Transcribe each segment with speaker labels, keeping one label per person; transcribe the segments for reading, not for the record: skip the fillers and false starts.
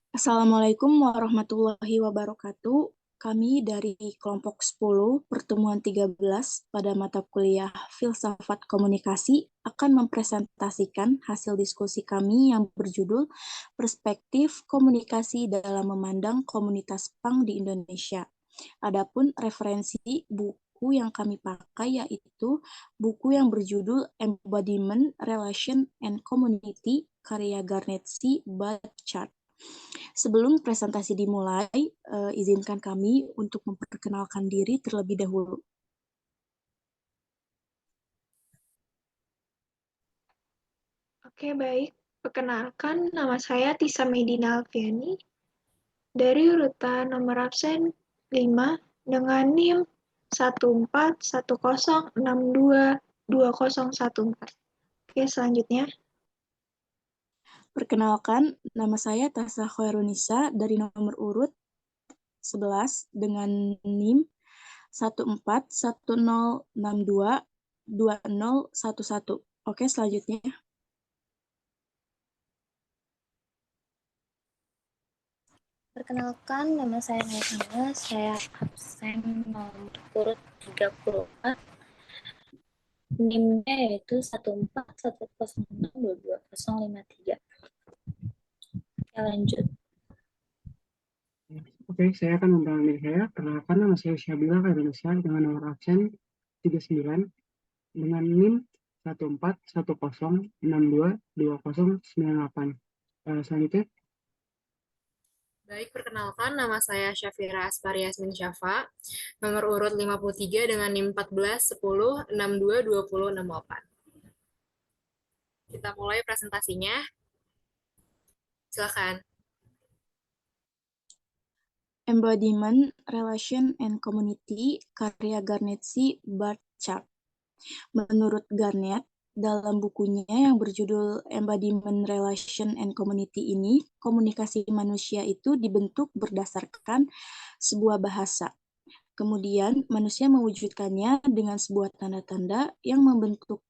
Speaker 1: Assalamualaikum warahmatullahi wabarakatuh. Kami dari kelompok 10 pertemuan 13 pada mata kuliah Filsafat Komunikasi akan mempresentasikan hasil diskusi kami yang berjudul Perspektif Komunikasi dalam Memandang Komunitas Punk di Indonesia. Adapun referensi buku yang kami pakai yaitu buku yang berjudul Embodiment, Relation, and Community karya Garnet C. Butchart. Sebelum presentasi dimulai, izinkan kami untuk memperkenalkan diri terlebih dahulu.
Speaker 2: Oke, baik. Perkenalkan, nama saya Tisa Medina Alfiani dari urutan nomor absen 5 dengan NIM 14106222014. Oke, selanjutnya.
Speaker 1: Perkenalkan, nama saya Tasa Khairunisa dari nomor urut 11 dengan NIM 14106222011. Oke, selanjutnya.
Speaker 3: Perkenalkan, nama saya Naisana, saya absen nomor urut 34. NIM-nya yaitu 14106222053. Oke, lanjut.
Speaker 4: Oke, saya akan memperkenalkan diri saya. Perkenalkan, nama saya Syabila Khairunisa dengan nomor absen 39 dengan NIM 14106222098. Selanjutnya.
Speaker 5: Baik, perkenalkan nama saya Syafira Aspari Yasmin Syafa, nomor urut 53 dengan NIM 1410622068. Kita mulai presentasinya. Silakan.
Speaker 1: Embodiment, Relation, and Community karya Garnet C. Butchart. Menurut Garnet, dalam bukunya yang berjudul Embodiment, Relation, and Community ini, komunikasi manusia itu dibentuk berdasarkan sebuah bahasa. Kemudian, manusia mewujudkannya dengan sebuah tanda-tanda yang membentuk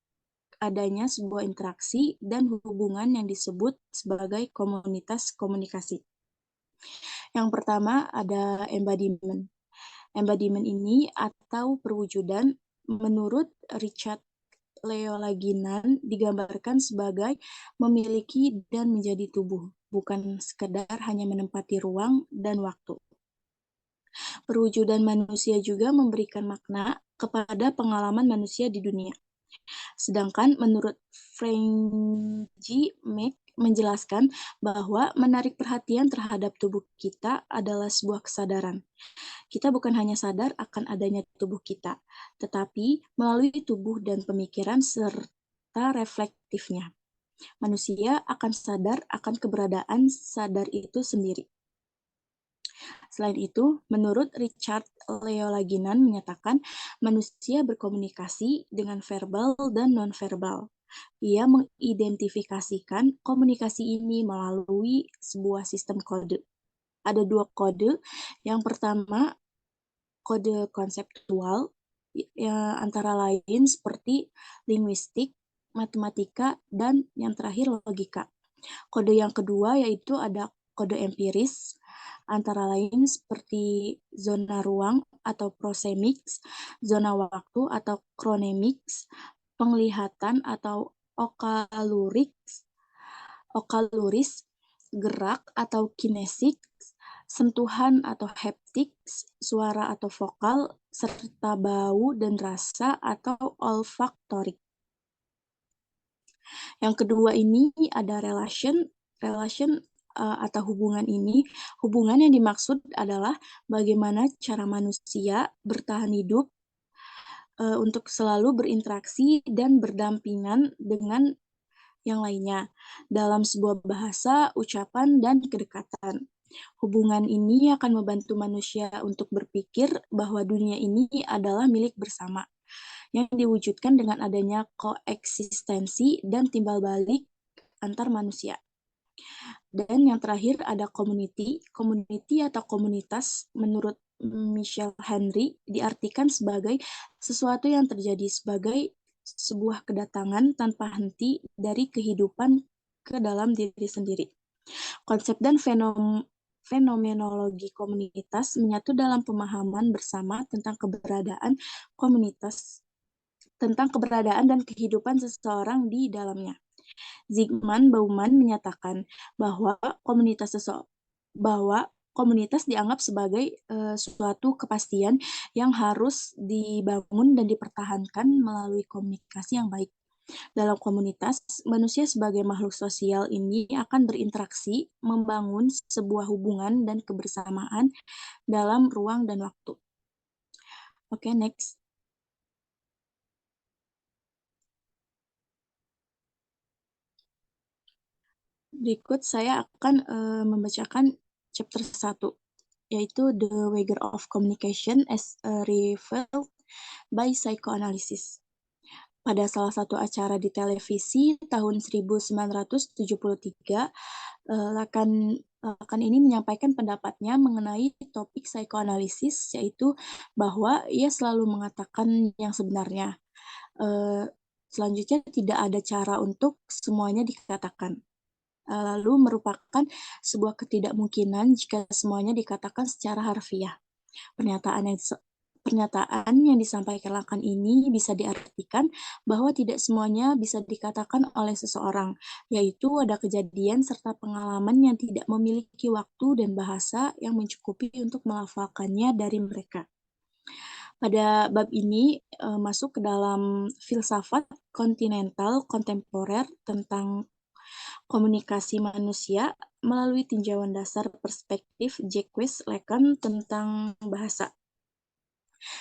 Speaker 1: adanya sebuah interaksi dan hubungan yang disebut sebagai komunitas komunikasi. Yang pertama ada embodiment. Embodiment ini atau perwujudan menurut Richard Leolaginan digambarkan sebagai memiliki dan menjadi tubuh, bukan sekedar hanya menempati ruang dan waktu. Perwujudan manusia juga memberikan makna kepada pengalaman manusia di dunia. Sedangkan menurut Frangie Mac menjelaskan bahwa menarik perhatian terhadap tubuh kita adalah sebuah kesadaran. Kita bukan hanya sadar akan adanya tubuh kita, tetapi melalui tubuh dan pemikiran serta reflektifnya. Manusia akan sadar akan keberadaan sadar itu sendiri. Selain itu, menurut Richard Leolaginan menyatakan manusia berkomunikasi dengan verbal dan non-verbal. Ia mengidentifikasikan komunikasi ini melalui sebuah sistem kode. Ada dua kode. Yang pertama, kode konseptual, antara lain seperti linguistik, matematika, dan yang terakhir logika. Kode yang kedua yaitu ada kode empiris, antara lain seperti zona ruang atau proxemics, zona waktu atau chronemics, penglihatan atau okaluris, gerak atau kinesik, sentuhan atau haptik, suara atau vokal, serta bau dan rasa atau olfaktorik. Yang kedua ini ada relation atau hubungan ini. Hubungan yang dimaksud adalah bagaimana cara manusia bertahan hidup untuk selalu berinteraksi dan berdampingan dengan yang lainnya dalam sebuah bahasa, ucapan, dan kedekatan. Hubungan ini akan membantu manusia untuk berpikir bahwa dunia ini adalah milik bersama, yang diwujudkan dengan adanya koeksistensi dan timbal balik antar manusia. Dan yang terakhir ada community. Community atau komunitas menurut Michel Henry diartikan sebagai sesuatu yang terjadi sebagai sebuah kedatangan tanpa henti dari kehidupan ke dalam diri sendiri. Konsep dan fenomenologi komunitas menyatu dalam pemahaman bersama tentang keberadaan komunitas, tentang keberadaan dan kehidupan seseorang di dalamnya. Zygmunt Bauman menyatakan bahwa komunitas dianggap sebagai suatu kepastian yang harus dibangun dan dipertahankan melalui komunikasi yang baik. Dalam komunitas, manusia sebagai makhluk sosial ini akan berinteraksi, membangun sebuah hubungan dan kebersamaan dalam ruang dan waktu. Oke, next. Berikut saya akan membacakan chapter 1, yaitu The Wager of Communication as Revealed by Psychoanalysis. Pada salah satu acara di televisi tahun 1973, Lacan ini menyampaikan pendapatnya mengenai topik psikoanalisis, yaitu bahwa ia selalu mengatakan yang sebenarnya. Selanjutnya, tidak ada cara untuk semuanya dikatakan. Lalu merupakan sebuah ketidakmungkinan jika semuanya dikatakan secara harfiah. Pernyataan yang disampaikan Lacan ini bisa diartikan bahwa tidak semuanya bisa dikatakan oleh seseorang, yaitu ada kejadian serta pengalaman yang tidak memiliki waktu dan bahasa yang mencukupi untuk melafalkannya dari mereka. Pada bab ini masuk ke dalam filsafat kontinental kontemporer tentang komunikasi manusia melalui tinjauan dasar perspektif Jacques Lacan tentang bahasa.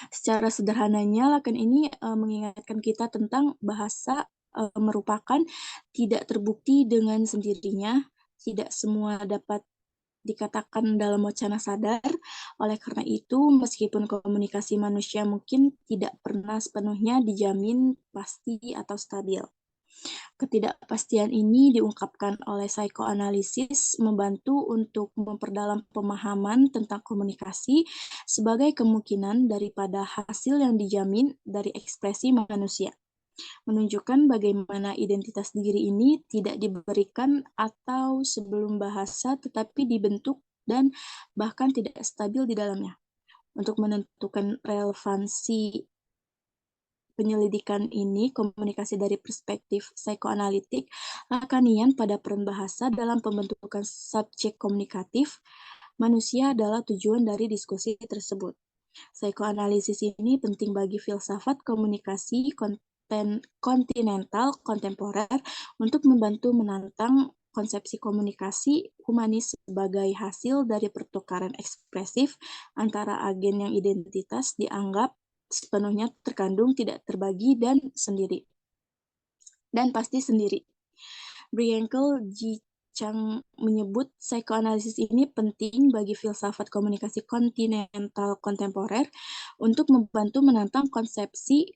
Speaker 1: Secara sederhananya, Lacan ini mengingatkan kita tentang bahasa merupakan tidak terbukti dengan sendirinya, tidak semua dapat dikatakan dalam wacana sadar. Oleh karena itu, meskipun komunikasi manusia mungkin tidak pernah sepenuhnya dijamin pasti atau stabil. Ketidakpastian ini diungkapkan oleh psikoanalisis membantu untuk memperdalam pemahaman tentang komunikasi sebagai kemungkinan daripada hasil yang dijamin dari ekspresi manusia, menunjukkan bagaimana identitas diri ini tidak diberikan atau sebelum bahasa tetapi dibentuk dan bahkan tidak stabil di dalamnya. Untuk menentukan relevansi penyelidikan ini, komunikasi dari perspektif psikoanalitik, Lacanian pada peran bahasa dalam pembentukan subjek komunikatif manusia adalah tujuan dari diskusi tersebut. Psikoanalisis ini penting bagi filsafat komunikasi kontinental kontemporer untuk membantu menantang konsepsi komunikasi humanis sebagai hasil dari pertukaran ekspresif antara agen yang identitas dianggap sepenuhnya terkandung, tidak terbagi, dan pasti sendiri. Brienkel G. Chang menyebut psikoanalisis ini penting bagi filsafat komunikasi kontinental kontemporer untuk membantu menantang konsepsi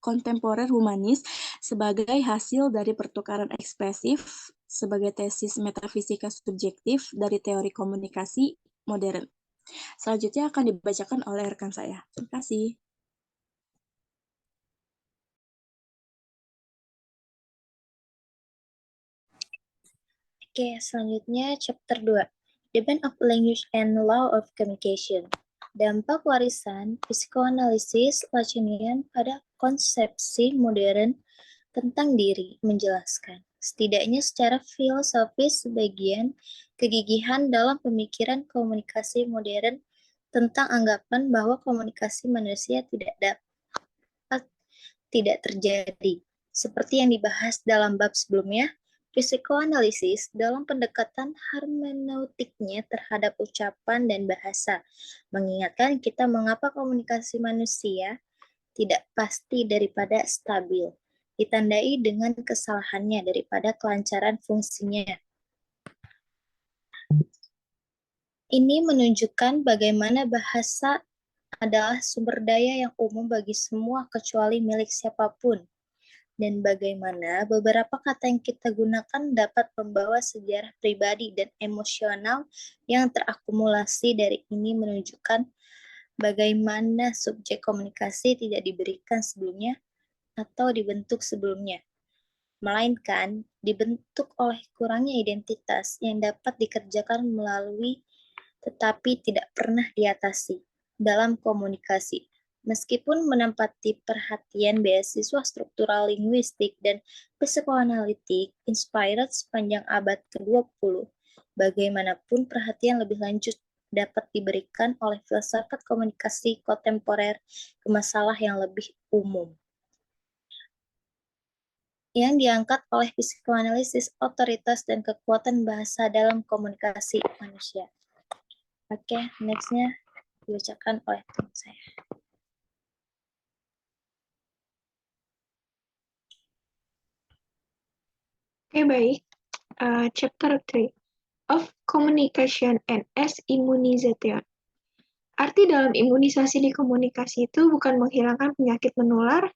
Speaker 1: kontemporer humanis sebagai hasil dari pertukaran ekspresif sebagai tesis metafisika subjektif dari teori komunikasi modern. Selanjutnya akan dibacakan oleh rekan saya. Terima kasih.
Speaker 3: Oke, selanjutnya chapter 2. Demand of Language and Law of Communication. Dampak warisan psikoanalisis Lacanian pada konsepsi modern tentang diri menjelaskan, setidaknya secara filosofis, sebagian kegigihan dalam pemikiran komunikasi modern tentang anggapan bahwa komunikasi manusia tidak terjadi. Seperti yang dibahas dalam bab sebelumnya, psikoanalisis dalam pendekatan hermeneutiknya terhadap ucapan dan bahasa mengingatkan kita mengapa komunikasi manusia tidak pasti daripada stabil, ditandai dengan kesalahannya daripada kelancaran fungsinya. Ini menunjukkan bagaimana bahasa adalah sumber daya yang umum bagi semua kecuali milik siapapun, dan bagaimana beberapa kata yang kita gunakan dapat membawa sejarah pribadi dan emosional yang terakumulasi. Dari ini menunjukkan bagaimana subjek komunikasi tidak diberikan sebelumnya atau dibentuk sebelumnya, melainkan dibentuk oleh kurangnya identitas yang dapat dikerjakan melalui tetapi tidak pernah diatasi dalam komunikasi. Meskipun menempati perhatian beasiswa struktural linguistik dan psikoanalitik inspired sepanjang abad ke-20, bagaimanapun perhatian lebih lanjut dapat diberikan oleh filsafat komunikasi kontemporer ke masalah yang lebih umum yang diangkat oleh psikoanalisis, otoritas, dan kekuatan bahasa dalam komunikasi manusia. Oke, next-nya dibacakan oleh teman saya.
Speaker 2: Oke, baik. Chapter 3 of Communication and as Immunization. Arti dalam imunisasi di komunikasi itu bukan menghilangkan penyakit menular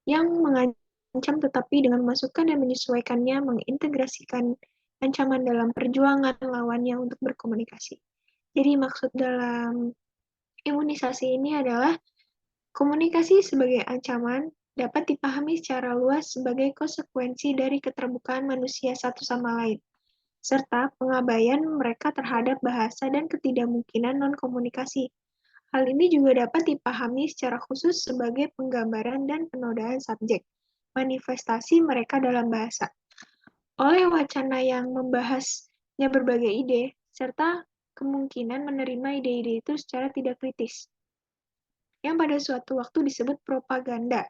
Speaker 2: yang mengancam, tetapi dengan memasukkan dan menyesuaikannya, mengintegrasikan ancaman dalam perjuangan lawannya untuk berkomunikasi. Jadi maksud dalam imunisasi ini adalah komunikasi sebagai ancaman dapat dipahami secara luas sebagai konsekuensi dari keterbukaan manusia satu sama lain, serta pengabaian mereka terhadap bahasa dan ketidakmungkinan non-komunikasi. Hal ini juga dapat dipahami secara khusus sebagai penggambaran dan penodaan subjek, manifestasi mereka dalam bahasa. Oleh wacana yang membahasnya berbagai ide, serta kemungkinan menerima ide-ide itu secara tidak kritis, yang pada suatu waktu disebut propaganda.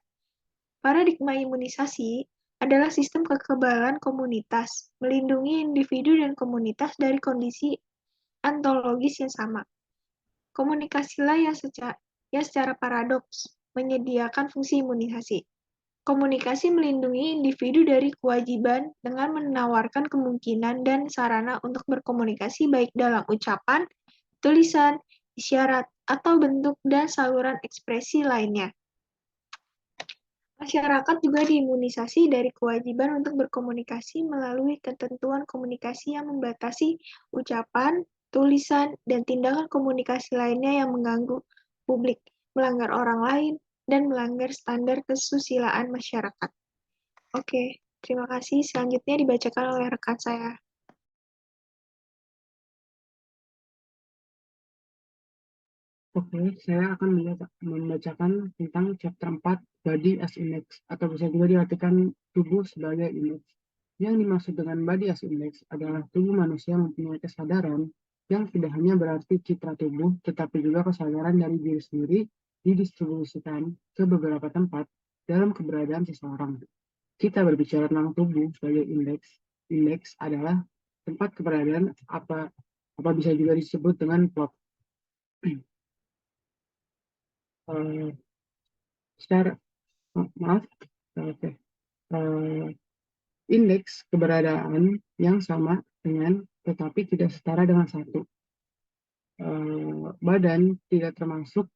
Speaker 2: Paradigma imunisasi adalah sistem kekebalan komunitas, melindungi individu dan komunitas dari kondisi ontologis yang sama. Komunikasilah yang secara paradoks menyediakan fungsi imunisasi. Komunikasi melindungi individu dari kewajiban dengan menawarkan kemungkinan dan sarana untuk berkomunikasi baik dalam ucapan, tulisan, isyarat, atau bentuk dan saluran ekspresi lainnya. Masyarakat juga diimunisasi dari kewajiban untuk berkomunikasi melalui ketentuan komunikasi yang membatasi ucapan, tulisan, dan tindakan komunikasi lainnya yang mengganggu publik, melanggar orang lain, dan melanggar standar kesusilaan masyarakat. Oke, terima kasih. Selanjutnya dibacakan oleh rekan saya.
Speaker 4: Oke, saya akan membacakan tentang chapter 4, Body as Image, atau bisa juga diartikan tubuh sebagai image. Yang dimaksud dengan body as image adalah tubuh manusia mempunyai kesadaran yang tidak hanya berarti citra tubuh, tetapi juga kesadaran dari diri sendiri didistribusikan ke beberapa tempat dalam keberadaan seseorang. Kita berbicara tentang tubuh sebagai indeks. Indeks adalah tempat keberadaan apa bisa juga disebut dengan plot. Secara indeks keberadaan yang sama dengan tetapi tidak setara dengan satu. Badan tidak termasuk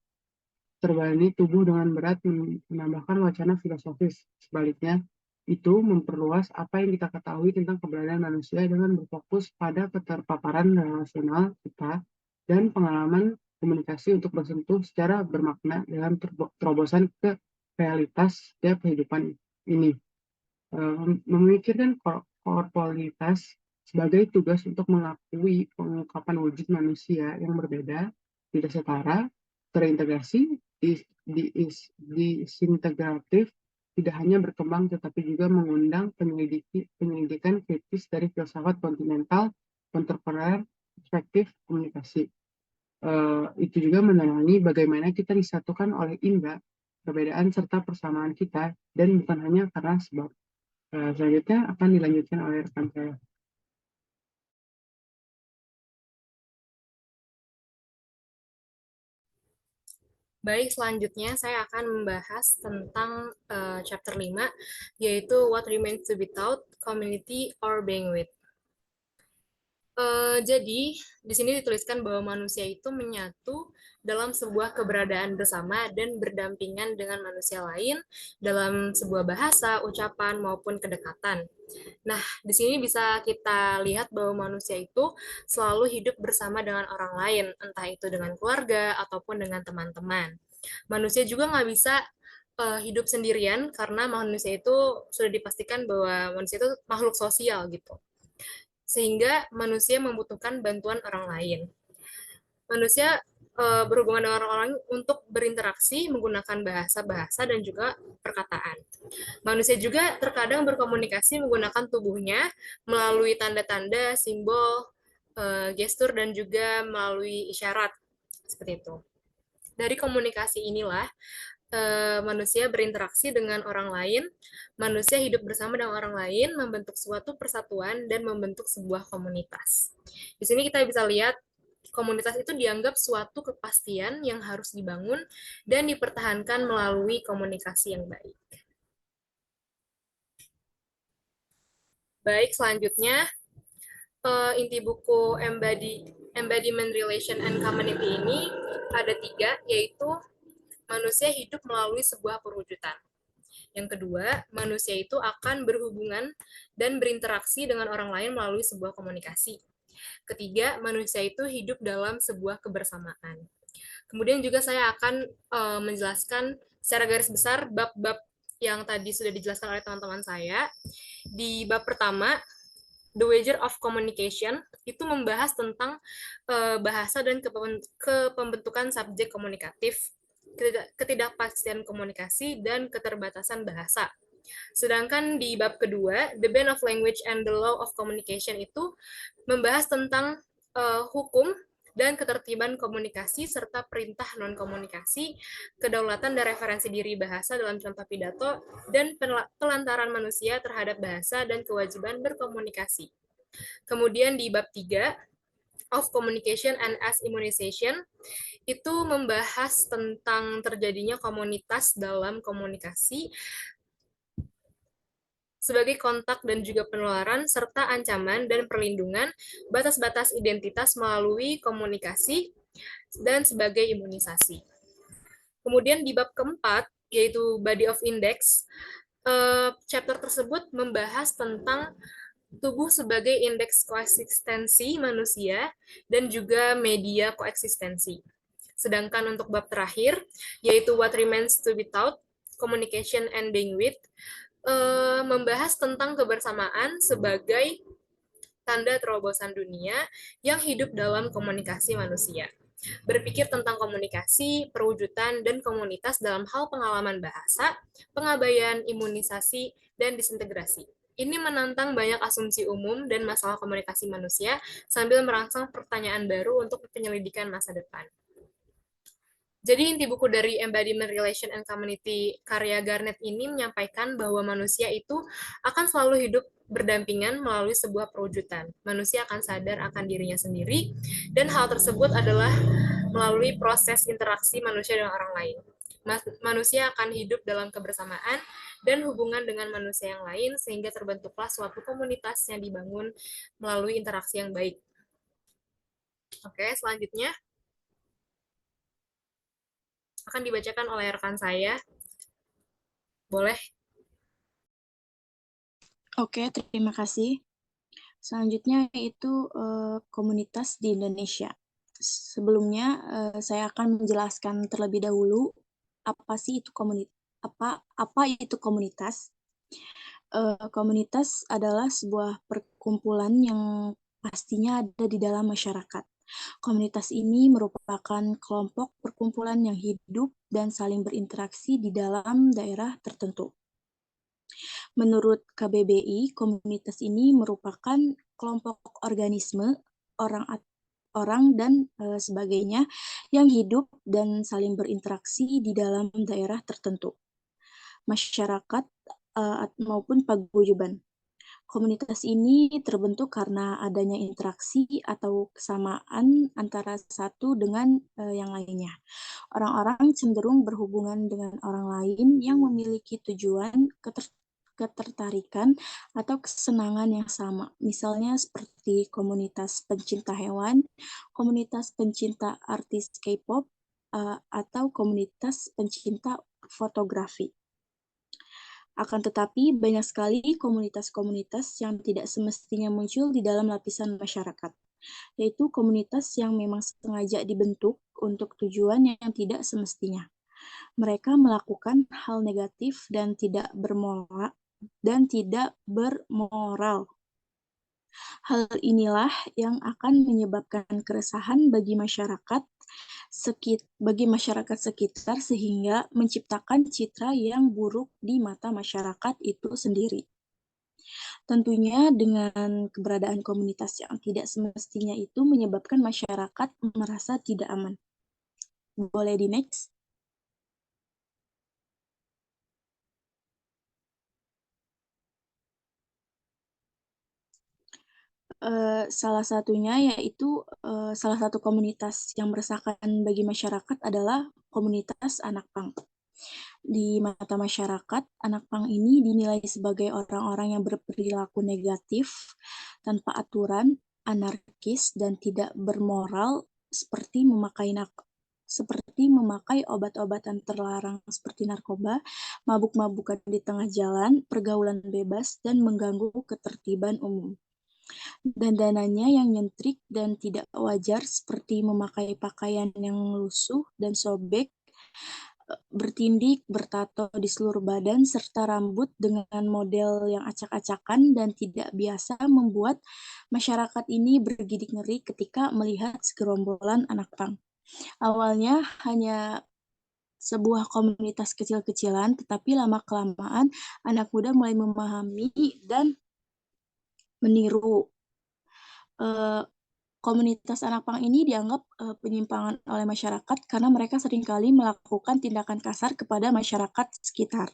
Speaker 4: terbebani tubuh dengan berat menambahkan wacana filosofis. Sebaliknya, itu memperluas apa yang kita ketahui tentang keberadaan manusia dengan berfokus pada keterpaparan relasional kita dan pengalaman komunikasi untuk bersentuh secara bermakna dalam terobosan ke realitas setiap kehidupan ini. Memikirkan korporitas sebagai tugas untuk mengakui pengungkapan wujud manusia yang berbeda, tidak setara, terintegrasi, disintegratif, tidak hanya berkembang tetapi juga mengundang penyelidikan kritis dari filsafat kontinental, kontemporer, perspektif komunikasi. Itu juga menerangi bagaimana kita disatukan oleh indera, perbedaan serta persamaan kita, dan bukan hanya karena sebab. Selanjutnya akan dilanjutkan oleh rekan saya.
Speaker 5: Baik, selanjutnya saya akan membahas tentang chapter 5, yaitu What Remains to be Taught, Community or Being With. Jadi, di sini dituliskan bahwa manusia itu menyatu dalam sebuah keberadaan bersama dan berdampingan dengan manusia lain dalam sebuah bahasa, ucapan, maupun kedekatan. Nah, di sini bisa kita lihat bahwa manusia itu selalu hidup bersama dengan orang lain, entah itu dengan keluarga ataupun dengan teman-teman. Manusia juga nggak bisa hidup sendirian karena manusia itu sudah dipastikan bahwa manusia itu makhluk sosial gitu. Sehingga manusia membutuhkan bantuan orang lain. Manusia berhubungan dengan orang lain untuk berinteraksi menggunakan bahasa-bahasa dan juga perkataan. Manusia juga terkadang berkomunikasi menggunakan tubuhnya melalui tanda-tanda, simbol, gestur, dan juga melalui isyarat. Seperti itu. Dari komunikasi inilah manusia berinteraksi dengan orang lain, manusia hidup bersama dengan orang lain, membentuk suatu persatuan, dan membentuk sebuah komunitas. Di sini kita bisa lihat komunitas itu dianggap suatu kepastian yang harus dibangun dan dipertahankan melalui komunikasi yang baik. Baik, selanjutnya inti buku Embodiment, Relation, and Community ini ada 3, yaitu manusia hidup melalui sebuah perwujudan. Yang kedua, manusia itu akan berhubungan dan berinteraksi dengan orang lain melalui sebuah komunikasi. Ketiga, manusia itu hidup dalam sebuah kebersamaan. Kemudian juga saya akan menjelaskan secara garis besar bab-bab yang tadi sudah dijelaskan oleh teman-teman saya. Di bab pertama, The Wager of Communication, itu membahas tentang bahasa dan kepembentukan subjek komunikatif, ketidakpastian komunikasi, dan keterbatasan bahasa. Sedangkan di bab kedua, The Band of Language and the Law of Communication, itu membahas tentang hukum dan ketertiban komunikasi serta perintah non-komunikasi, kedaulatan dan referensi diri bahasa dalam contoh pidato, dan pelantaran manusia terhadap bahasa dan kewajiban berkomunikasi. Kemudian di bab 3, of Communication and as Immunization, itu membahas tentang terjadinya komunitas dalam komunikasi sebagai kontak dan juga penularan, serta ancaman dan perlindungan, batas-batas identitas melalui komunikasi, dan sebagai imunisasi. Kemudian di bab keempat, yaitu Body of Index, chapter tersebut membahas tentang tubuh sebagai indeks koeksistensi manusia dan juga media koeksistensi. Sedangkan untuk bab terakhir, yaitu What Remains to be Taught, Communication and Being With, membahas tentang kebersamaan sebagai tanda terobosan dunia yang hidup dalam komunikasi manusia. Berpikir tentang komunikasi, perwujudan, dan komunitas dalam hal pengalaman bahasa, pengabaian, imunisasi, dan disintegrasi. Ini menantang banyak asumsi umum dan masalah komunikasi manusia sambil merangsang pertanyaan baru untuk penyelidikan masa depan. Jadi inti buku dari Embodiment, Relation, and Community karya Garnet ini menyampaikan bahwa manusia itu akan selalu hidup berdampingan melalui sebuah perwujudan. Manusia akan sadar akan dirinya sendiri, dan hal tersebut adalah melalui proses interaksi manusia dengan orang lain. Manusia akan hidup dalam kebersamaan dan hubungan dengan manusia yang lain, sehingga terbentuklah suatu komunitas yang dibangun melalui interaksi yang baik. Oke, selanjutnya akan dibacakan oleh rekan saya. Boleh?
Speaker 1: Oke, terima kasih. Selanjutnya yaitu komunitas di Indonesia. Sebelumnya saya akan menjelaskan terlebih dahulu apa itu komunitas. Komunitas adalah sebuah perkumpulan yang pastinya ada di dalam masyarakat. Komunitas ini merupakan kelompok perkumpulan yang hidup dan saling berinteraksi di dalam daerah tertentu. Menurut KBBI, komunitas ini merupakan kelompok organisme, orang dan sebagainya yang hidup dan saling berinteraksi di dalam daerah tertentu, masyarakat maupun paguyuban. Komunitas ini terbentuk karena adanya interaksi atau kesamaan antara satu dengan yang lainnya. Orang-orang cenderung berhubungan dengan orang lain yang memiliki tujuan, ketertarikan, atau kesenangan yang sama. Misalnya seperti komunitas pencinta hewan, komunitas pencinta artis K-pop, atau komunitas pencinta fotografi. Akan tetapi, banyak sekali komunitas-komunitas yang tidak semestinya muncul di dalam lapisan masyarakat, yaitu komunitas yang memang sengaja dibentuk untuk tujuan yang tidak semestinya. Mereka melakukan hal negatif dan tidak bermoral. Hal inilah yang akan menyebabkan keresahan bagi masyarakat sekitar sehingga menciptakan citra yang buruk di mata masyarakat itu sendiri. Tentunya dengan keberadaan komunitas yang tidak semestinya itu menyebabkan masyarakat merasa tidak aman. Boleh di next? Salah satunya yaitu salah satu komunitas yang meresahkan bagi masyarakat adalah komunitas anak pang. Di mata masyarakat, anak pang ini dinilai sebagai orang-orang yang berperilaku negatif, tanpa aturan, anarkis, dan tidak bermoral, seperti memakai obat-obatan terlarang seperti narkoba, mabuk-mabukan di tengah jalan, pergaulan bebas, dan mengganggu ketertiban umum. Dandanannya yang nyentrik dan tidak wajar seperti memakai pakaian yang lusuh dan sobek, bertindik, bertato di seluruh badan, serta rambut dengan model yang acak-acakan dan tidak biasa membuat masyarakat ini bergidik ngeri ketika melihat segerombolan anak pang. Awalnya hanya sebuah komunitas kecil-kecilan, tetapi lama-kelamaan anak muda mulai memahami dan meniru. Komunitas anak pang ini dianggap penyimpangan oleh masyarakat karena mereka seringkali melakukan tindakan kasar kepada masyarakat sekitar.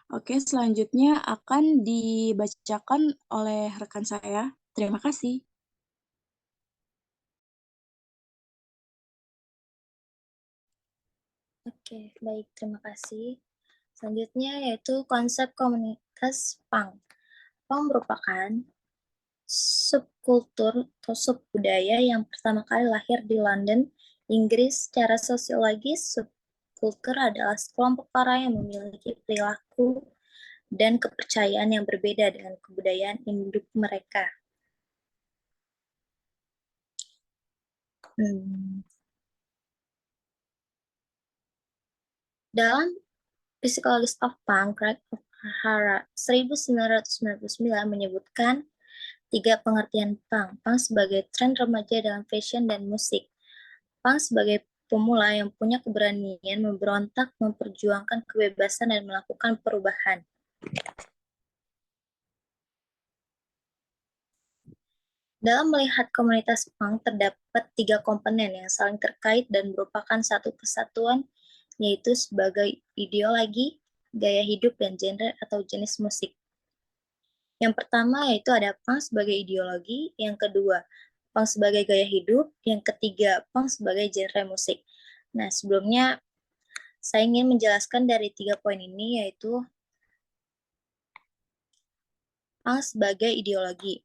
Speaker 1: Oke, selanjutnya akan dibacakan oleh rekan saya. Terima kasih.
Speaker 3: Oke, baik, terima kasih. Selanjutnya yaitu konsep komunitas punk. Punk merupakan subkultur atau subbudaya yang pertama kali lahir di London, Inggris. Secara sosiologis, subkultur adalah sekelompok orang yang memiliki perilaku dan kepercayaan yang berbeda dengan kebudayaan induk mereka. Dalam Psychology of Punk, Craig O'Hara 1999 menyebutkan 3 pengertian punk. Punk sebagai tren remaja dalam fashion dan musik. Punk sebagai pemula yang punya keberanian memberontak, memperjuangkan kebebasan, dan melakukan perubahan. Dalam melihat komunitas punk, terdapat 3 komponen yang saling terkait dan merupakan satu kesatuan, yaitu sebagai ideologi, gaya hidup, dan genre atau jenis musik. Yang pertama yaitu ada punk sebagai ideologi, yang kedua punk sebagai gaya hidup, yang ketiga punk sebagai genre musik. Nah, sebelumnya saya ingin menjelaskan dari 3 poin ini, yaitu punk sebagai ideologi.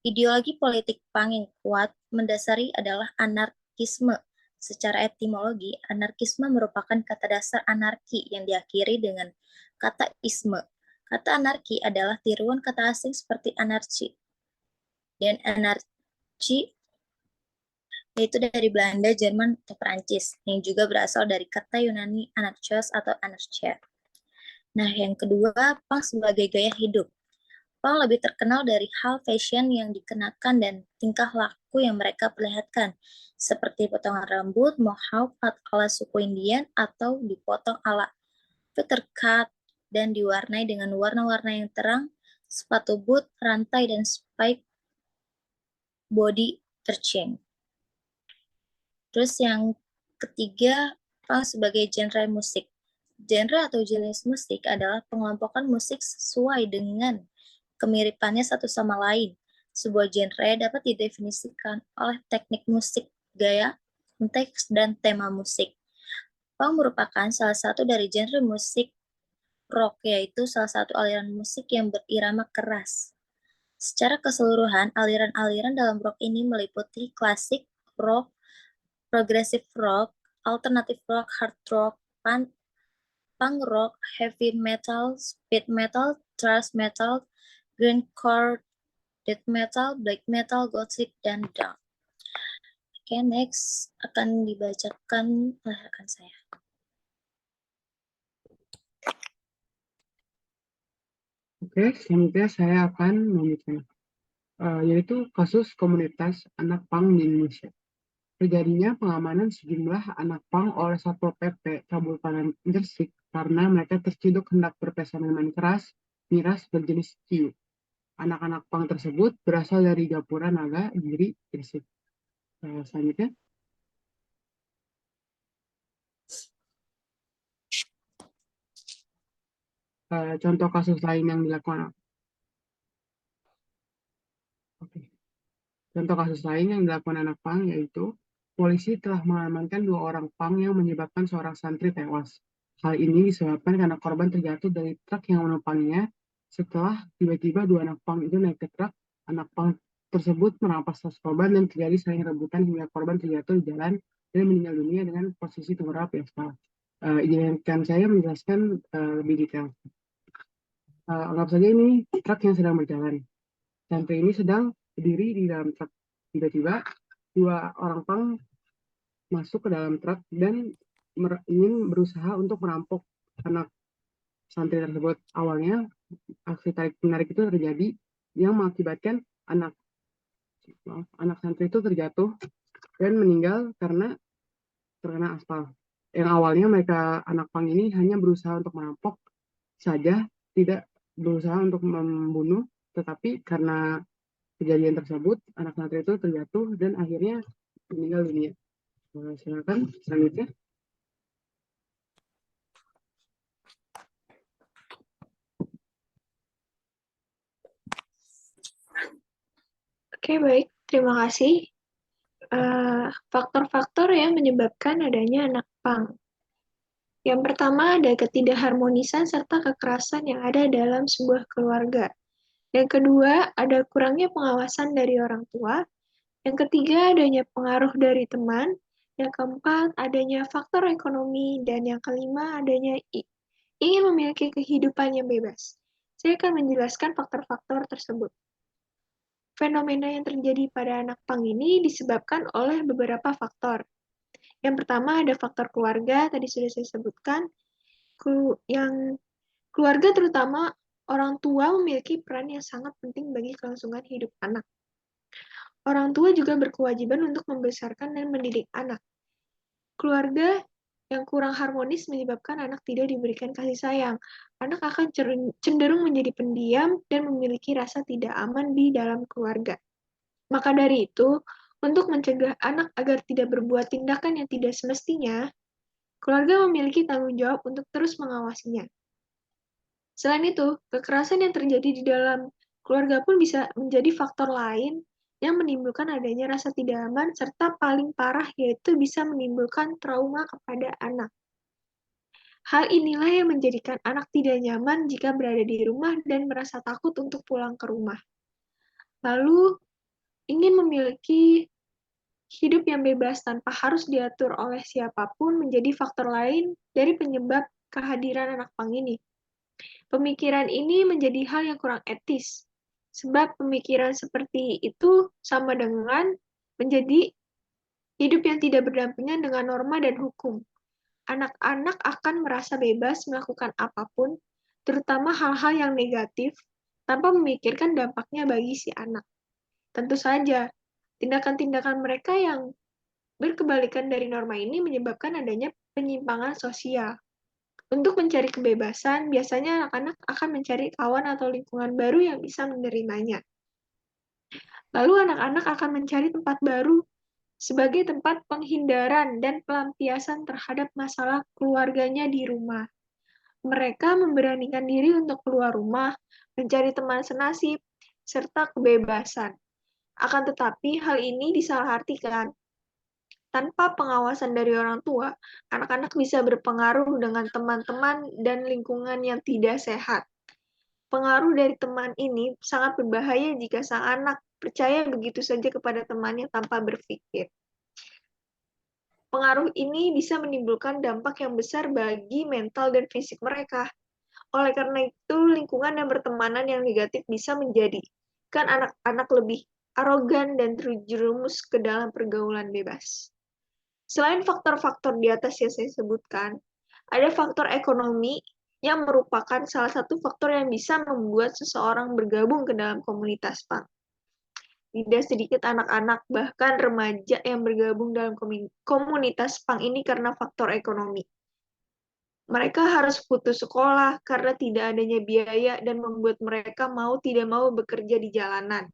Speaker 3: Ideologi politik punk yang kuat mendasari adalah anarkisme. Secara etimologi, anarkisme merupakan kata dasar anarki yang diakhiri dengan kata isme. Kata anarki adalah tiruan kata asing seperti anarki. Dan anarki yaitu dari Belanda, Jerman, atau Perancis, yang juga berasal dari kata Yunani anarchos atau anarchia. Nah, yang kedua, punk sebagai gaya hidup. Punk lebih terkenal dari hal fashion yang dikenakan dan tingkah laku yang mereka perlihatkan, seperti potongan rambut, mohawk ala suku Indian, atau dipotong ala Peter cut, dan diwarnai dengan warna-warna yang terang, sepatu boot, rantai, dan spike body terchain. Terus yang ketiga, punk sebagai genre musik. Genre atau jenis musik adalah pengelompokan musik sesuai dengan kemiripannya satu sama lain. Sebuah genre dapat didefinisikan oleh teknik musik, gaya, konteks, dan tema musik. Punk merupakan salah satu dari genre musik rock, yaitu salah satu aliran musik yang berirama keras. Secara keseluruhan, aliran-aliran dalam rock ini meliputi klasik, rock, progressive rock, alternative rock, hard rock, punk rock, heavy metal, speed metal, thrash metal, grindcore, death metal, black metal, gothic, dan dark. Oke, next akan dibacakan oleh rekan saya.
Speaker 4: Oke, selanjutnya saya akan melanjutkan, yaitu kasus komunitas anak pang di Indonesia. Terjadinya pengamanan sejumlah anak pang oleh Satpol PP Kabupaten Gresik karena mereka terciduk hendak berpesta minuman keras miras berjenis ciu. Anak-anak pang tersebut berasal dari Gapura Naga, Giri, Gresik. Selanjutnya, contoh kasus lain yang dilakukan. Oke. Contoh kasus lain yang dilakukan anak pang yaitu polisi telah mengamankan 2 orang pang yang menyebabkan seorang santri tewas. Hal ini disebabkan karena korban terjatuh dari truk yang menumpanginya. Setelah tiba-tiba 2 anak pang itu naik ke truk, anak pang tersebut merampas tas korban dan terjadi saling rebutan hingga korban terjatuh di jalan dan meninggal dunia dengan posisi tenggelam di aspal. Izinkan saya menjelaskan lebih detail. Anggap saja ini truk yang sedang berjalan. Santri ini sedang berdiri di dalam truk. Tiba-tiba 2 orang pang masuk ke dalam truk dan ingin berusaha untuk merampok anak santri tersebut. Awalnya aksi tarik-menarik itu terjadi yang mengakibatkan anak santri itu terjatuh dan meninggal karena terkena aspal. Yang awalnya mereka anak pang ini hanya berusaha untuk merampok saja, tidak berusaha untuk membunuh, tetapi karena kejadian tersebut anak santri itu terjatuh dan akhirnya meninggal dunia. Silakan selanjutnya.
Speaker 2: Oke, baik. Terima kasih. Faktor-faktor yang menyebabkan adanya anak pang. Yang pertama ada ketidakharmonisan serta kekerasan yang ada dalam sebuah keluarga. Yang kedua, ada kurangnya pengawasan dari orang tua. Yang ketiga, adanya pengaruh dari teman. Yang keempat, adanya faktor ekonomi. Dan yang kelima, adanya ingin memiliki kehidupan yang bebas. Saya akan menjelaskan faktor-faktor tersebut. Fenomena yang terjadi pada anak pang ini disebabkan oleh beberapa faktor. Yang pertama ada faktor keluarga, tadi sudah saya sebutkan. Yang keluarga terutama orang tua memiliki peran yang sangat penting bagi kelangsungan hidup anak. Orang tua juga berkewajiban untuk membesarkan dan mendidik anak. Keluarga yang kurang harmonis menyebabkan anak tidak diberikan kasih sayang. Anak akan cenderung menjadi pendiam dan memiliki rasa tidak aman di dalam keluarga. Maka dari itu, untuk mencegah anak agar tidak berbuat tindakan yang tidak semestinya, keluarga memiliki tanggung jawab untuk terus mengawasinya. Selain itu, kekerasan yang terjadi di dalam keluarga pun bisa menjadi faktor lain yang menimbulkan adanya rasa tidak aman, serta paling parah yaitu bisa menimbulkan trauma kepada anak. Hal inilah yang menjadikan anak tidak nyaman jika berada di rumah dan merasa takut untuk pulang ke rumah. Lalu, ingin memiliki hidup yang bebas tanpa harus diatur oleh siapapun menjadi faktor lain dari penyebab kehadiran anak pang ini. Pemikiran ini menjadi hal yang kurang etis, sebab pemikiran seperti itu sama dengan menjadi hidup yang tidak berdampingan dengan norma dan hukum. Anak-anak akan merasa bebas melakukan apapun, terutama hal-hal yang negatif, tanpa memikirkan dampaknya bagi si anak. Tentu saja, tindakan-tindakan mereka yang berkebalikan dari norma ini menyebabkan adanya penyimpangan sosial. Untuk mencari kebebasan, biasanya anak-anak akan mencari kawan atau lingkungan baru yang bisa menerimanya. Lalu anak-anak akan mencari tempat baru sebagai tempat penghindaran dan pelampiasan terhadap masalah keluarganya di rumah. Mereka memberanikan diri untuk keluar rumah, mencari teman senasib, serta kebebasan. Akan tetapi, hal ini disalahartikan. Tanpa pengawasan dari orang tua, anak-anak bisa berpengaruh dengan teman-teman dan lingkungan yang tidak sehat. Pengaruh dari teman ini sangat berbahaya jika sang anak percaya begitu saja kepada temannya tanpa berpikir. Pengaruh ini bisa menimbulkan dampak yang besar bagi mental dan fisik mereka. Oleh karena itu, lingkungan dan pertemanan yang negatif bisa menjadikan anak-anak lebih arogan, dan terjerumus ke dalam pergaulan bebas. Selain faktor-faktor di atas yang saya sebutkan, ada faktor ekonomi yang merupakan salah satu faktor yang bisa membuat seseorang bergabung ke dalam komunitas punk. Tidak sedikit anak-anak, bahkan remaja yang bergabung dalam komunitas punk ini karena faktor ekonomi. Mereka harus putus sekolah karena tidak adanya biaya dan membuat mereka mau tidak mau bekerja di jalanan.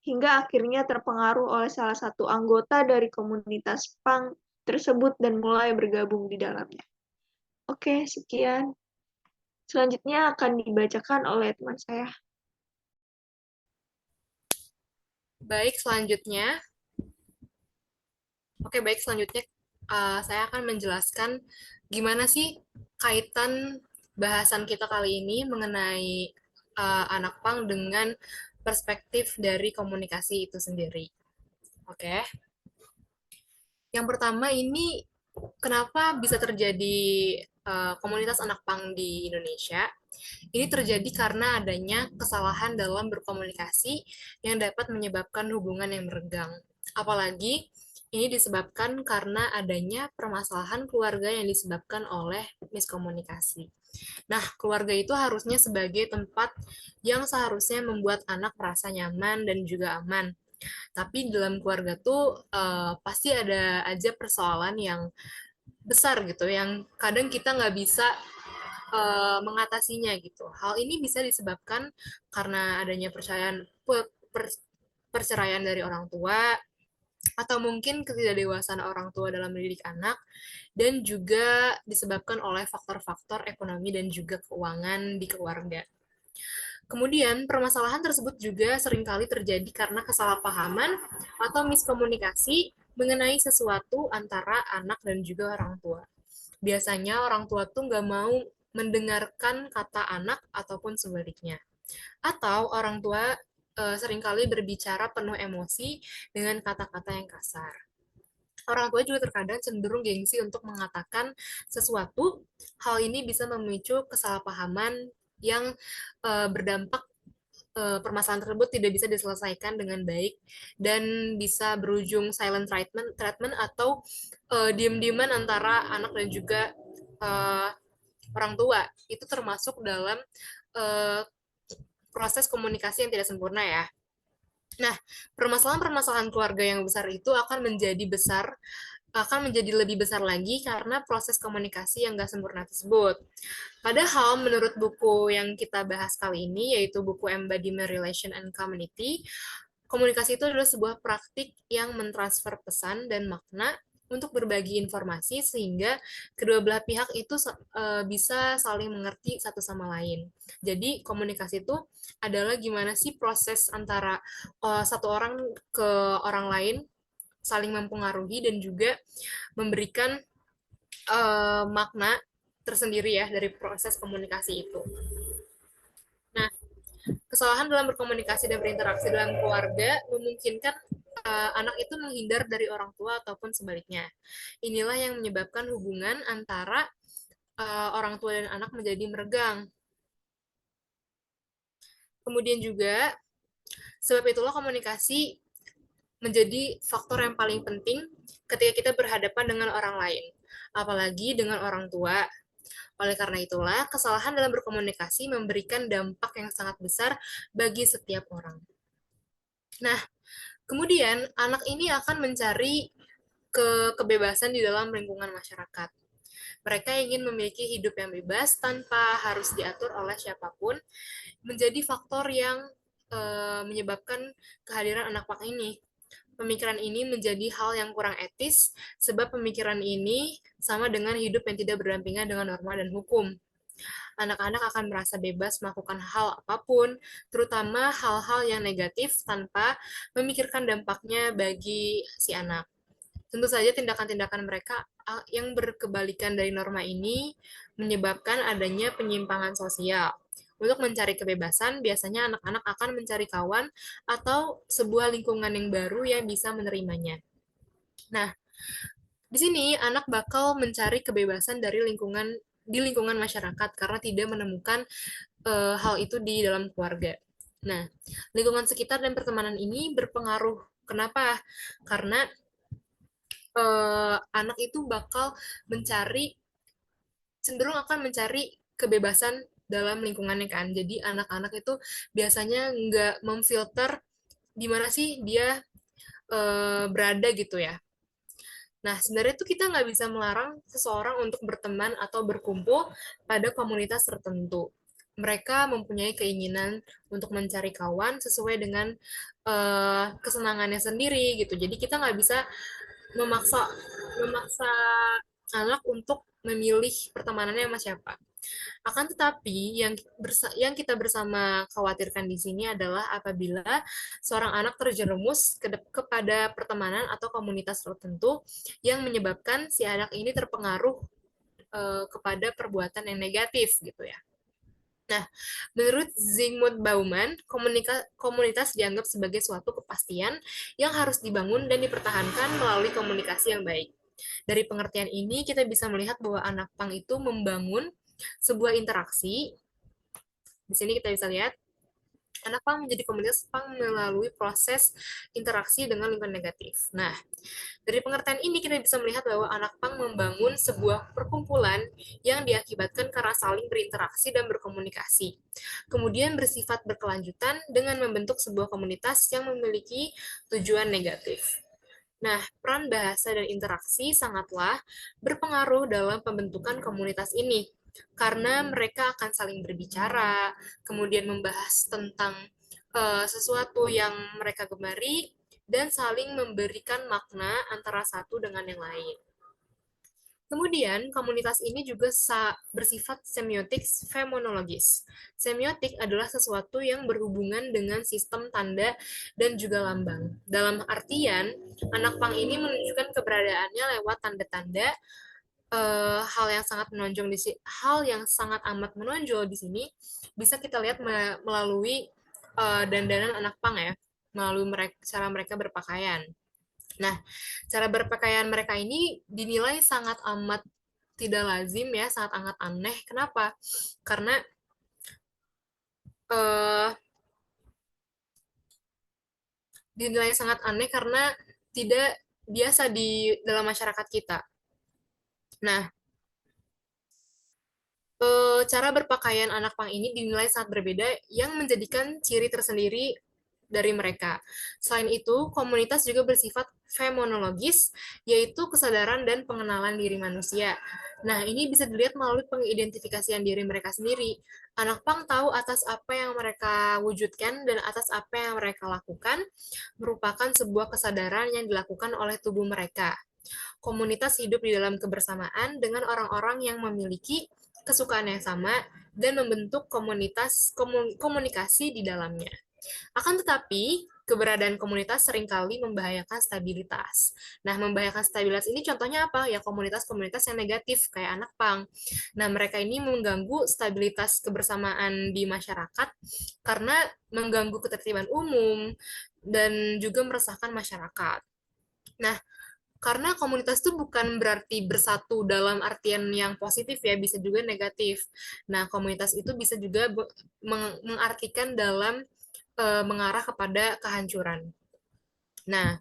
Speaker 2: Hingga akhirnya terpengaruh oleh salah satu anggota dari komunitas punk tersebut dan mulai bergabung di dalamnya. Oke, sekian. Selanjutnya akan dibacakan oleh teman saya.
Speaker 5: Baik, selanjutnya. Baik, selanjutnya saya akan menjelaskan gimana sih kaitan bahasan kita kali ini mengenai anak pang dengan perspektif dari komunikasi itu sendiri. Oke. Yang pertama ini kenapa bisa terjadi komunitas anak pang di Indonesia? Ini terjadi karena adanya kesalahan dalam berkomunikasi yang dapat menyebabkan hubungan yang merenggang. Apalagi ini disebabkan karena adanya permasalahan keluarga yang disebabkan oleh miskomunikasi. Nah, keluarga itu harusnya sebagai tempat yang seharusnya membuat anak merasa nyaman dan juga aman. Tapi dalam keluarga tuh pasti ada aja persoalan yang besar gitu, yang kadang kita nggak bisa mengatasinya gitu. Hal ini bisa disebabkan karena adanya perceraian dari orang tua, atau mungkin ketidakdewasaan orang tua dalam mendidik anak, dan juga disebabkan oleh faktor-faktor ekonomi dan juga keuangan di keluarga. Kemudian, permasalahan tersebut juga seringkali terjadi karena kesalahpahaman atau miskomunikasi mengenai sesuatu antara anak dan juga orang tua. Biasanya orang tua tuh nggak mau mendengarkan kata anak ataupun sebaliknya. Atau orang tua seringkali berbicara penuh emosi dengan kata-kata yang kasar. Orang tua juga terkadang cenderung gengsi untuk mengatakan sesuatu. Hal ini bisa memicu kesalahpahaman yang berdampak permasalahan tersebut tidak bisa diselesaikan dengan baik dan bisa berujung silent treatment atau diam-diaman antara anak dan juga uh, orang tua. Itu termasuk dalam uh, proses komunikasi yang tidak sempurna ya. Nah, permasalahan-permasalahan keluarga yang besar itu akan menjadi lebih besar lagi karena proses komunikasi yang nggak sempurna tersebut. Padahal menurut buku yang kita bahas kali ini, yaitu buku Embodiment, Relation, and Community, komunikasi itu adalah sebuah praktik yang mentransfer pesan dan makna untuk berbagi informasi sehingga kedua belah pihak itu bisa saling mengerti satu sama lain. Jadi komunikasi itu adalah gimana sih proses antara satu orang ke orang lain saling mempengaruhi dan juga memberikan makna tersendiri ya dari proses komunikasi itu. Nah, kesalahan dalam berkomunikasi dan berinteraksi dalam keluarga memungkinkan anak itu menghindar dari orang tua ataupun sebaliknya. Inilah yang menyebabkan hubungan antara orang tua dan anak menjadi meregang. Kemudian juga, sebab itulah komunikasi menjadi faktor yang paling penting ketika kita berhadapan dengan orang lain, apalagi dengan orang tua. Oleh karena itulah, kesalahan dalam berkomunikasi memberikan dampak yang sangat besar bagi setiap orang. Nah, kemudian anak ini akan mencari kebebasan di dalam lingkungan masyarakat. Mereka ingin memiliki hidup yang bebas tanpa harus diatur oleh siapapun, menjadi faktor yang menyebabkan kehadiran anak pang ini. Pemikiran ini menjadi hal yang kurang etis, sebab pemikiran ini sama dengan hidup yang tidak berdampingan dengan norma dan hukum. Anak-anak akan merasa bebas melakukan hal apapun, terutama hal-hal yang negatif tanpa memikirkan dampaknya bagi si anak. Tentu saja tindakan-tindakan mereka yang berkebalikan dari norma ini menyebabkan adanya penyimpangan sosial. Untuk mencari kebebasan, biasanya anak-anak akan mencari kawan atau sebuah lingkungan yang baru yang bisa menerimanya. Nah, di sini anak bakal mencari kebebasan dari lingkungan masyarakat karena tidak menemukan hal itu di dalam keluarga. Nah, lingkungan sekitar dan pertemanan ini berpengaruh. Kenapa? Karena anak itu bakal cenderung akan mencari kebebasan dalam lingkungannya kan. Jadi anak-anak itu biasanya nggak memfilter di mana sih dia berada gitu ya. Nah, sebenarnya itu kita nggak bisa melarang seseorang untuk berteman atau berkumpul pada komunitas tertentu. Mereka mempunyai keinginan untuk mencari kawan sesuai dengan kesenangannya sendiri gitu. Jadi kita nggak bisa memaksa memaksa anak untuk memilih pertemanannya sama siapa. Akan tetapi yang kita bersama khawatirkan di sini adalah apabila seorang anak terjerumus kepada pertemanan atau komunitas tertentu yang menyebabkan si anak ini terpengaruh kepada perbuatan yang negatif gitu ya. Nah, menurut Zygmunt Bauman, komunitas dianggap sebagai suatu kepastian yang harus dibangun dan dipertahankan melalui komunikasi yang baik. Dari pengertian ini, kita bisa melihat bahwa anak pang itu membangun sebuah interaksi. Di sini kita bisa lihat, anak pang menjadi komunitas pang melalui proses interaksi dengan lingkungan negatif. Nah, dari pengertian ini kita bisa melihat bahwa anak pang membangun sebuah perkumpulan yang diakibatkan karena saling berinteraksi dan berkomunikasi. Kemudian bersifat berkelanjutan dengan membentuk sebuah komunitas yang memiliki tujuan negatif. Nah, peran bahasa dan interaksi sangatlah berpengaruh dalam pembentukan komunitas ini, karena mereka akan saling berbicara, kemudian membahas tentang sesuatu yang mereka gemari, dan saling memberikan makna antara satu dengan yang lain. Kemudian, komunitas ini juga bersifat semiotik fenomenologis. Semiotik adalah sesuatu yang berhubungan dengan sistem tanda dan juga lambang. Dalam artian, anak pang ini menunjukkan keberadaannya lewat tanda-tanda. Hal yang sangat amat menonjol di sini bisa kita lihat melalui dandanan anak pang ya, melalui cara mereka berpakaian. Nah, cara berpakaian mereka ini dinilai sangat amat tidak lazim ya, sangat amat aneh. Kenapa? Karena dinilai sangat aneh karena tidak biasa di dalam masyarakat kita. Nah, cara berpakaian anak pang ini dinilai sangat berbeda yang menjadikan ciri tersendiri dari mereka. Selain itu, komunitas juga bersifat fenomenologis, yaitu kesadaran dan pengenalan diri manusia. Nah, ini bisa dilihat melalui pengidentifikasian diri mereka sendiri. Anak pang tahu atas apa yang mereka wujudkan dan atas apa yang mereka lakukan merupakan sebuah kesadaran yang dilakukan oleh tubuh mereka. Komunitas hidup di dalam kebersamaan dengan orang-orang yang memiliki kesukaan yang sama dan membentuk komunikasi di dalamnya. Akan tetapi, keberadaan komunitas seringkali membahayakan stabilitas. Nah, membahayakan stabilitas ini contohnya apa? Ya, komunitas-komunitas yang negatif, kayak anak pang. Nah, mereka ini mengganggu stabilitas kebersamaan di masyarakat karena mengganggu ketertiban umum dan juga meresahkan masyarakat. Nah, karena komunitas itu bukan berarti bersatu dalam artian yang positif ya, bisa juga negatif. Nah, komunitas itu bisa juga mengartikan dalam mengarah kepada kehancuran. Nah,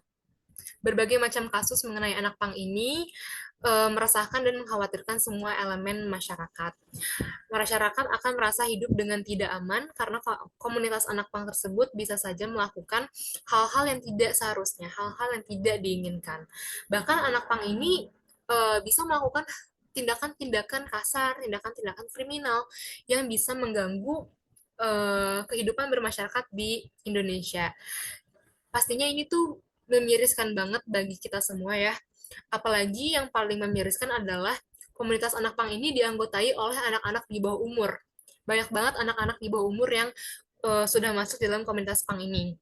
Speaker 5: berbagai macam kasus mengenai anak pang ini meresahkan dan mengkhawatirkan semua elemen masyarakat. Masyarakat akan merasa hidup dengan tidak aman karena komunitas anak pang tersebut bisa saja melakukan hal-hal yang tidak seharusnya, hal-hal yang tidak diinginkan. Bahkan anak pang ini bisa melakukan tindakan-tindakan kasar, tindakan-tindakan kriminal yang bisa mengganggu kehidupan bermasyarakat di Indonesia. Pastinya ini tuh memiriskan banget bagi kita semua ya. Apalagi yang paling memiriskan adalah komunitas anak pang ini dianggotai oleh anak-anak di bawah umur. Banyak banget anak-anak di bawah umur yang sudah masuk dalam komunitas pang ini.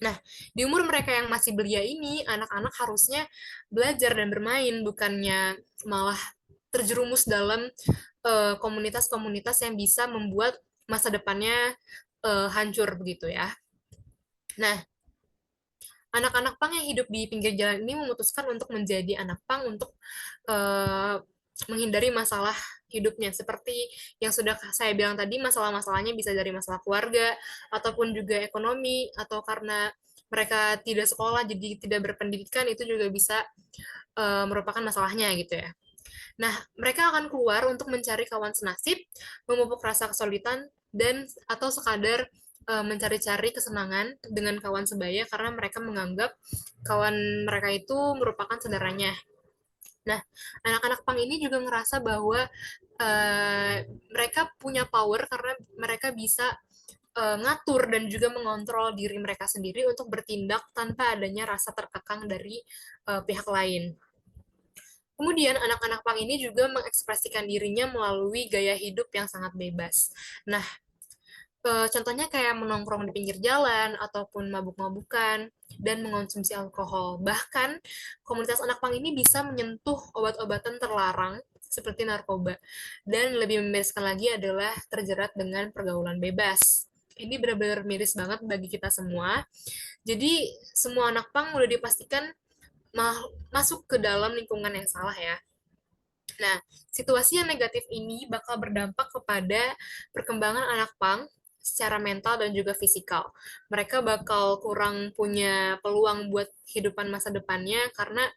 Speaker 5: Nah, di umur mereka yang masih belia ini, anak-anak harusnya belajar dan bermain, bukannya malah terjerumus dalam komunitas-komunitas yang bisa membuat masa depannya hancur begitu ya. Nah, anak-anak pang yang hidup di pinggir jalan ini memutuskan untuk menjadi anak pang untuk menghindari masalah hidupnya. Seperti yang sudah saya bilang tadi, masalah-masalahnya bisa dari masalah keluarga, ataupun juga ekonomi, atau karena mereka tidak sekolah, jadi tidak berpendidikan, itu juga bisa merupakan masalahnya gitu ya. Nah, mereka akan keluar untuk mencari kawan senasib, memupuk rasa kesulitan, dan atau sekadar mencari-cari kesenangan dengan kawan sebaya karena mereka menganggap kawan mereka itu merupakan saudaranya. Nah, anak-anak pang ini juga ngerasa bahwa mereka punya power karena mereka bisa ngatur dan juga mengontrol diri mereka sendiri untuk bertindak tanpa adanya rasa terkekang dari pihak lain. Kemudian anak-anak pang ini juga mengekspresikan dirinya melalui gaya hidup yang sangat bebas. Nah, contohnya kayak menongkrong di pinggir jalan ataupun mabuk-mabukan dan mengonsumsi alkohol. Bahkan komunitas anak pang ini bisa menyentuh obat-obatan terlarang seperti narkoba. Dan lebih memiriskan lagi adalah terjerat dengan pergaulan bebas. Ini benar-benar miris banget bagi kita semua. Jadi semua anak pang udah dipastikan masuk ke dalam lingkungan yang salah ya. Nah, situasi yang negatif ini bakal berdampak kepada perkembangan anak pang secara mental dan juga fisikal. Mereka bakal kurang punya peluang buat kehidupan masa depannya karena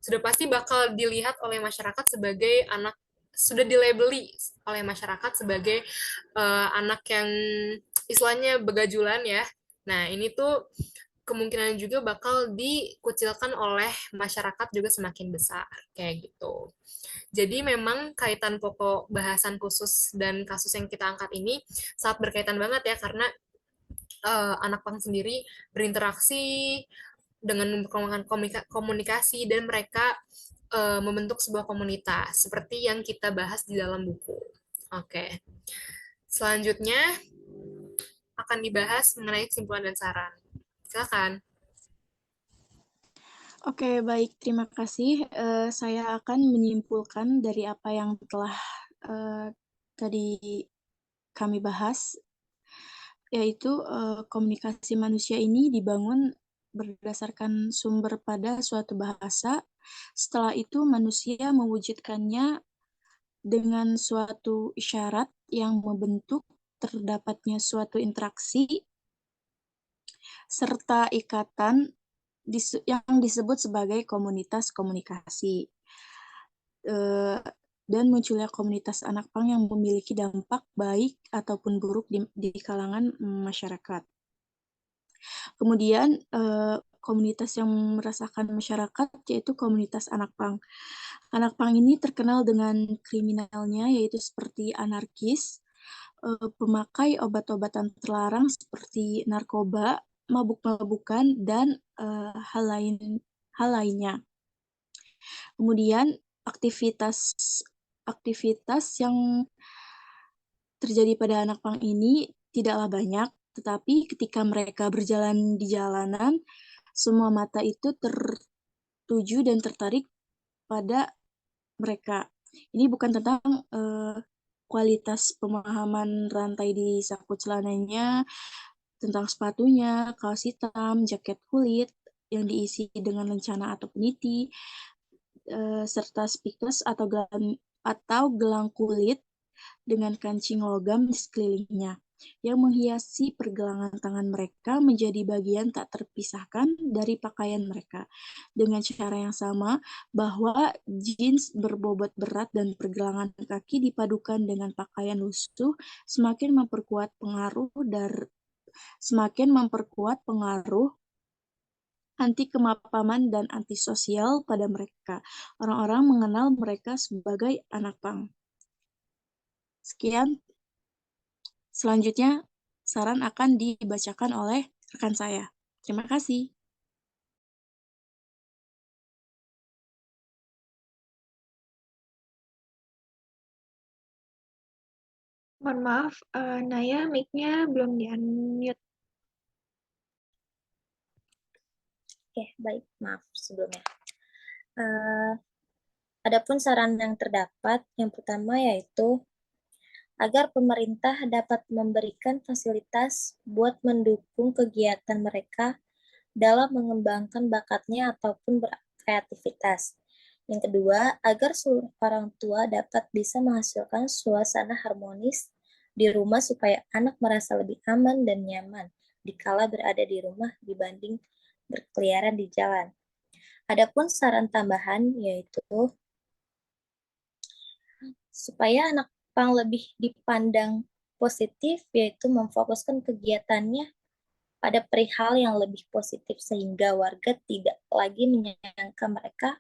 Speaker 5: sudah pasti bakal dilihat oleh masyarakat sebagai anak, sudah dilabeli oleh masyarakat sebagai anak yang istilahnya begajulan ya. Nah, ini tuh kemungkinan juga bakal dikucilkan oleh masyarakat juga semakin besar, kayak gitu. Jadi memang kaitan pokok bahasan khusus dan kasus yang kita angkat ini sangat berkaitan banget ya, karena anak pang sendiri berinteraksi dengan mengembangkan komunikasi dan mereka membentuk sebuah komunitas seperti yang kita bahas di dalam buku. Oke. Selanjutnya akan dibahas mengenai kesimpulan dan saran. Silakan.
Speaker 1: Oke, baik. Terima kasih. Saya akan menyimpulkan dari apa yang telah tadi kami bahas, yaitu komunikasi manusia ini dibangun berdasarkan sumber pada suatu bahasa. Setelah itu manusia mewujudkannya dengan suatu isyarat yang membentuk terdapatnya suatu interaksi serta ikatan yang disebut sebagai komunitas komunikasi. Dan munculnya komunitas anak pang yang memiliki dampak baik ataupun buruk di kalangan masyarakat. Kemudian komunitas yang merasakan masyarakat yaitu komunitas anak pang. Anak pang ini terkenal dengan kriminalnya, yaitu seperti anarkis, pemakai obat-obatan terlarang seperti narkoba, mabuk-mabukan, dan hal lainnya. Kemudian aktivitas yang terjadi pada anak pang ini tidaklah banyak, tetapi ketika mereka berjalan di jalanan, semua mata itu tertuju dan tertarik pada mereka. Ini bukan tentang kualitas pemahaman rantai di saku celananya, tentang sepatunya, kaos hitam, jaket kulit yang diisi dengan lencana atau peniti, serta spikus atau gelang kulit dengan kancing logam di sekelilingnya, yang menghiasi pergelangan tangan mereka menjadi bagian tak terpisahkan dari pakaian mereka. Dengan cara yang sama, bahwa jeans berbobot berat dan pergelangan kaki dipadukan dengan pakaian lusuh semakin memperkuat pengaruh anti kemapanan dan antisosial pada mereka. Orang-orang mengenal mereka sebagai anak pang. Sekian. Selanjutnya, saran akan dibacakan oleh rekan saya. Terima kasih.
Speaker 2: Mohon maaf, Naya, mic-nya belum di-unmute.
Speaker 3: Oke, baik. Maaf sebelumnya. Adapun saran yang terdapat, yang pertama yaitu agar pemerintah dapat memberikan fasilitas buat mendukung kegiatan mereka dalam mengembangkan bakatnya ataupun berkreativitas. Yang kedua, agar seluruh orang tua dapat bisa menghasilkan suasana harmonis di rumah supaya anak merasa lebih aman dan nyaman dikala berada di rumah dibanding berkeliaran di jalan. Adapun saran tambahan yaitu supaya anak pang lebih dipandang positif, yaitu memfokuskan kegiatannya pada perihal yang lebih positif sehingga warga tidak lagi menyangka mereka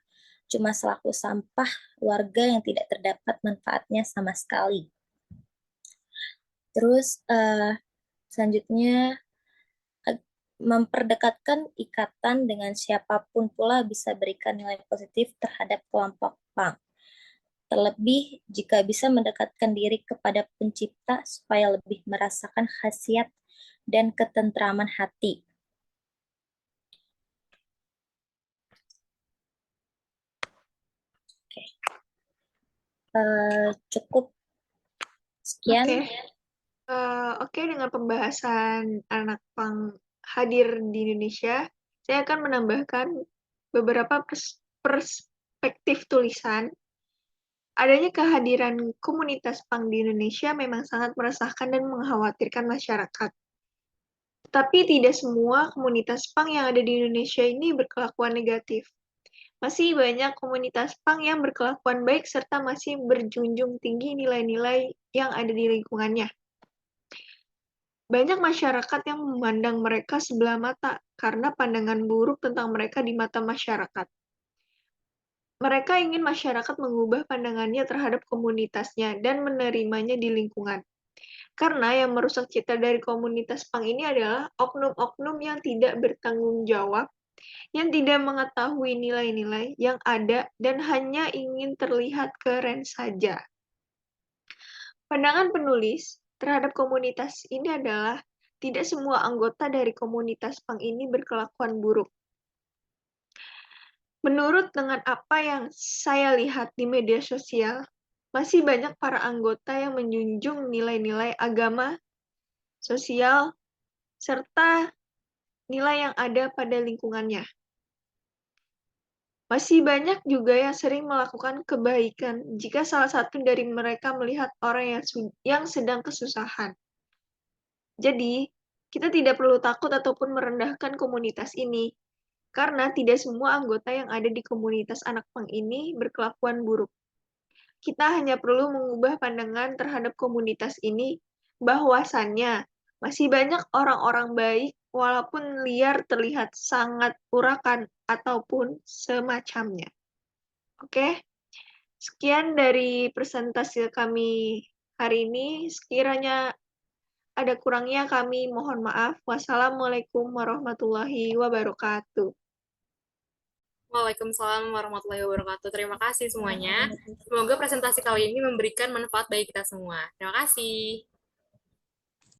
Speaker 3: cuma selaku sampah warga yang tidak terdapat manfaatnya sama sekali. Terus selanjutnya memperdekatkan ikatan dengan siapapun pula bisa berikan nilai positif terhadap kelompok pang. Terlebih jika bisa mendekatkan diri kepada pencipta supaya lebih merasakan khasiat dan ketentraman hati. Oke. Cukup sekian.
Speaker 2: Oke, dengan pembahasan anak pang hadir di Indonesia, saya akan menambahkan beberapa perspektif tulisan. Adanya kehadiran komunitas pang di Indonesia memang sangat meresahkan dan mengkhawatirkan masyarakat. Tetapi tidak semua komunitas pang yang ada di Indonesia ini berkelakuan negatif. Masih banyak komunitas pang yang berkelakuan baik serta masih berjunjung tinggi nilai-nilai yang ada di lingkungannya. Banyak masyarakat yang memandang mereka sebelah mata karena pandangan buruk tentang mereka di mata masyarakat. Mereka ingin masyarakat mengubah pandangannya terhadap komunitasnya dan menerimanya di lingkungan. Karena yang merusak citra dari komunitas pang ini adalah oknum-oknum yang tidak bertanggung jawab, yang tidak mengetahui nilai-nilai yang ada dan hanya ingin terlihat keren saja. Pandangan penulis terhadap komunitas ini adalah tidak semua anggota dari komunitas pang ini berkelakuan buruk. Menurut dengan apa yang saya lihat di media sosial, masih banyak para anggota yang menjunjung nilai-nilai agama, sosial, serta nilai yang ada pada lingkungannya. Masih banyak juga yang sering melakukan kebaikan jika salah satu dari mereka melihat orang yang sedang kesusahan. Jadi, kita tidak perlu takut ataupun merendahkan komunitas ini, karena tidak semua anggota yang ada di komunitas anak pang ini berkelakuan buruk. Kita hanya perlu mengubah pandangan terhadap komunitas ini, bahwasannya masih banyak orang-orang baik walaupun liar terlihat sangat urakan ataupun semacamnya. Oke, sekian dari presentasi kami hari ini. Sekiranya ada kurangnya kami mohon maaf. Wassalamualaikum warahmatullahi wabarakatuh.
Speaker 5: Waalaikumsalam warahmatullahi wabarakatuh. Terima kasih semuanya. Semoga presentasi kali ini memberikan manfaat bagi kita semua. Terima kasih.